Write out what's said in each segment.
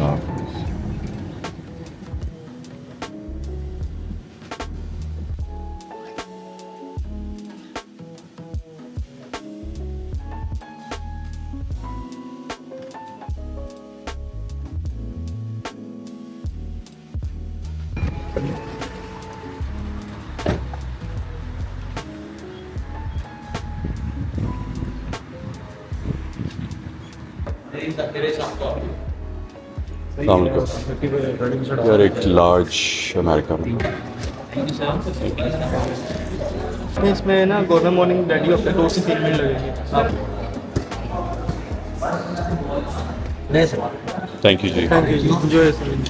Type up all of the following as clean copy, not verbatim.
यार एक large American. इसमें ना गवर्नमेंट मॉर्निंग डैडी अपने 2 से 3 मिनट लगेंगे आप। Thank you ji. Thank you ji, enjoy sir.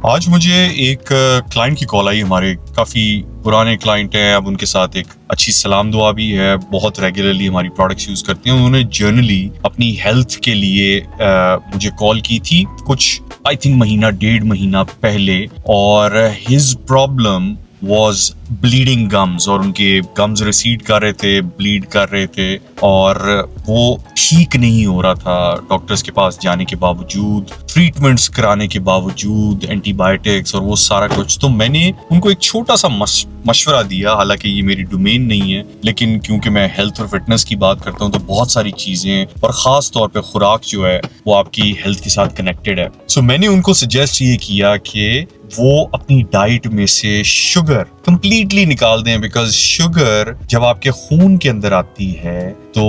आज मुझे एक क्लाइंट की कॉल आई। हमारे काफ़ी पुराने क्लाइंट हैं, अब उनके साथ एक अच्छी सलाम दुआ भी है, बहुत रेगुलरली हमारी प्रोडक्ट्स यूज़ करते हैं। उन्होंने जर्नली अपनी हेल्थ के लिए मुझे कॉल की थी कुछ आई थिंक महीना 1.5 महीना पहले, और his problem was bleeding gums, और उनके गम्स रिसीड कर रहे थे, ब्लीड कर रहे थे, और वो ठीक नहीं हो रहा था। डॉक्टर्स के पास जाने के बावजूद, ट्रीटमेंट्स कराने के बावजूद, एंटीबायोटिक्स और वो सारा कुछ। तो मैंने उनको एक छोटा सा मशवरा दिया, हालांकि ये मेरी डोमेन नहीं है, लेकिन क्योंकि मैं हेल्थ और फिटनेस की बात करता हूँ तो बहुत सारी चीजें और खास तौर पे खुराक जो है वो आपकी हेल्थ के साथ कनेक्टेड है। सो मैंने उनको सजेस्ट ये किया कि वो अपनी डाइट में से शुगर कंप्लीटली निकाल दें, बिकॉज शुगर जब आपके खून के अंदर आती है तो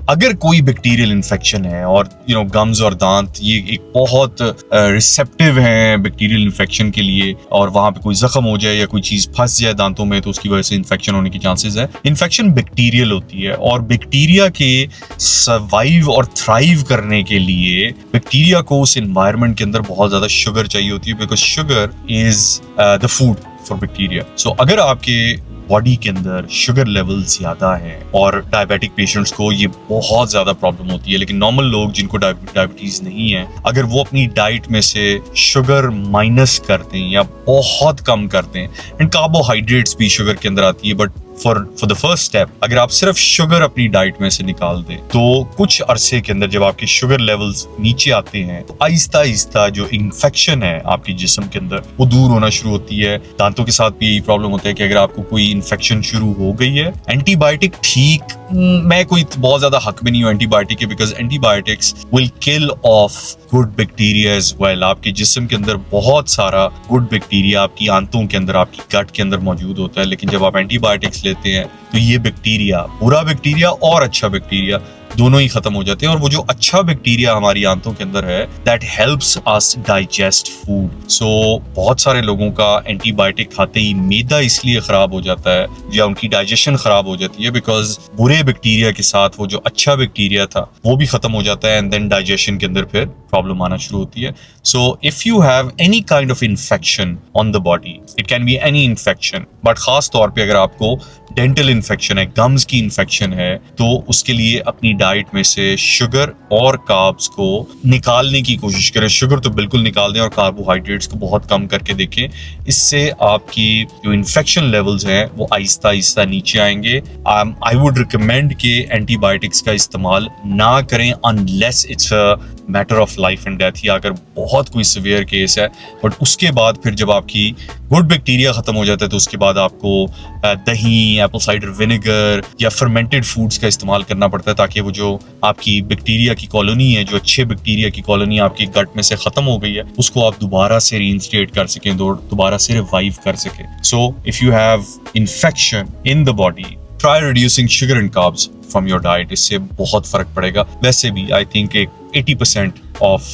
अगर कोई बैक्टीरियल इन्फेक्शन है, और गम्स और दांत ये एक बहुत रिसेप्टिव हैं बैक्टीरियल इन्फेक्शन के लिए, और वहां पे कोई जख्म हो जाए या कोई चीज फंस जाए दांतों में तो उसकी वजह से इन्फेक्शन होने की चांसेस है। इन्फेक्शन बैक्टीरियल होती है, और बैक्टीरिया के सर्वाइव और थ्राइव करने के लिए बैक्टीरिया को उस एनवायरनमेंट के अंदर बहुत ज्यादा शुगर चाहिए होती है, because sugar is the food for bacteria. So अगर आपके बॉडी के अंदर शुगर लेवल ज्यादा है, और डायबिटिक पेशेंट्स को ये बहुत ज्यादा प्रॉब्लम होती है, लेकिन नॉर्मल लोग जिनको डायबिटीज नहीं है, अगर वो अपनी डाइट में से शुगर माइनस करते हैं या बहुत कम करते हैं, एंड कार्बोहाइड्रेट्स भी शुगर के अंदर आती है, but for the first step अगर आप सिर्फ शुगर अपनी डाइट में से निकाल दें तो कुछ अरसे के अंदर जब आपके शुगर लेवल्स नीचे आते हैं तो आहिस्ता आहिस्ता जो इन्फेक्शन है आपके जिस्म के अंदर वो दूर होना शुरू होती है। दांतों के साथ भी यही प्रॉब्लम होता है कि अगर आपको कोई इन्फेक्शन शुरू हो गई है, एंटीबायोटिक ठीक, मैं कोई बहुत ज्यादा हक में नहीं हूँ एंटीबायोटिक के, because antibiotics will kill off good bacteria as well. आपके जिस्म के अंदर बहुत सारा गुड बैक्टीरिया आपकी आंतों के अंदर, आपकी गट के अंदर मौजूद होता है, लेकिन जब आप एंटीबायोटिक्स लेते हैं तो ये बैक्टीरिया, बुरा बैक्टीरिया और अच्छा बैक्टीरिया, दोनों ही खत्म हो जाते हैं। और वो जो अच्छा बैक्टीरिया हमारी आंतों के अंदर है, that helps us digest food. So बहुत सारे लोगों का एंटीबायोटिक खाते ही मैदा इसलिए खराब हो जाता है या उनकी डाइजेशन खराब हो जाती है, बिकॉज बुरे बैक्टीरिया के साथ वो जो अच्छा बैक्टीरिया था वो भी खत्म हो जाता है, एंड देन डाइजेशन के अंदर फिर प्रॉब्लम आना शुरू होती है। So if you have any kind of infection on the body, it can be any infection, but खास तौर पे अगर आपको डेंटल इन्फेक्शन है, गम्स की इन्फेक्शन है, तो उसके लिए अपनी डाइट में से शुगर और कार्ब्स को निकालने की कोशिश करें। शुगर तो बिल्कुल निकाल दें और कार्बोहाइड्रेट्स को बहुत कम करके देखें। इससे आपकी जो इन्फेक्शन लेवल्स हैं वो आहिस्ता आहिस्ता नीचे आएंगे। आई वुड रिकमेंड कि एंटीबायोटिक्स का इस्तेमाल ना करें unless it's a matter of life and death, या अगर बहुत कोई सिवियर केस है। बट उसके बाद फिर जब आपकी गुड बैक्टीरिया खत्म हो जाता है तो उसके बाद आपको दही, एप्पल साइडर विनेगर या फर्मेंटेड फूड्स का इस्तेमाल करना पड़ता है, ताकि वो जो आपकी बैक्टीरिया की कॉलोनी है, जो अच्छे बैक्टीरिया की कॉलोनी आपकी गट में से खत्म हो गई है, उसको आप दोबारा से रीइंस्टेट कर सकें, दोबारा से रिवाइव कर सकें। So if you have infection in the body, try reducing sugar and carbs from your diet. इससे बहुत फर्क पड़ेगा। वैसे भी I think 80% of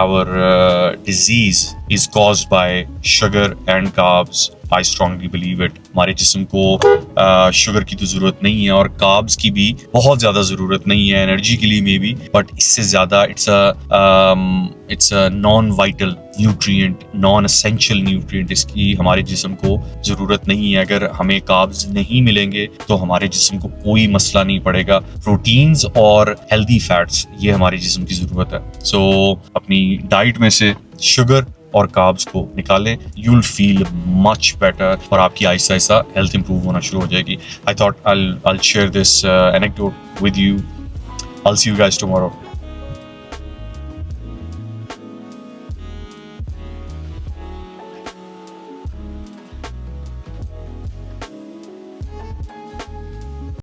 our disease is caused by sugar and carbs. I strongly believe it. हमारे जिस्म को sugar की तो ज़रूरत नहीं है और कार्ब्स की भी बहुत ज़्यादा ज़रूरत नहीं है एनर्जी के लिए, मे बी, बट इससे ज़्यादा it's a non vital nutrient, non essential nutrient. इसकी हमारे जिस्म को ज़रूरत नहीं है। अगर हमें कार्ब्स नहीं मिलेंगे तो हमारे जिस्म को कोई मसला नहीं पड़ेगा। प्रोटीन्स और हेल्दी फैट्स, ये हमारे जिस्म की ज़रूरत है। सो अपनी डाइट में से शुगर और कार्ब्स को निकालें, you will feel much better और आपकी आहिस्ता आहिस्ता हेल्थ इंप्रूव होना शुरू हो जाएगी। I thought I share this anecdote with you. I will see you guys tomorrow.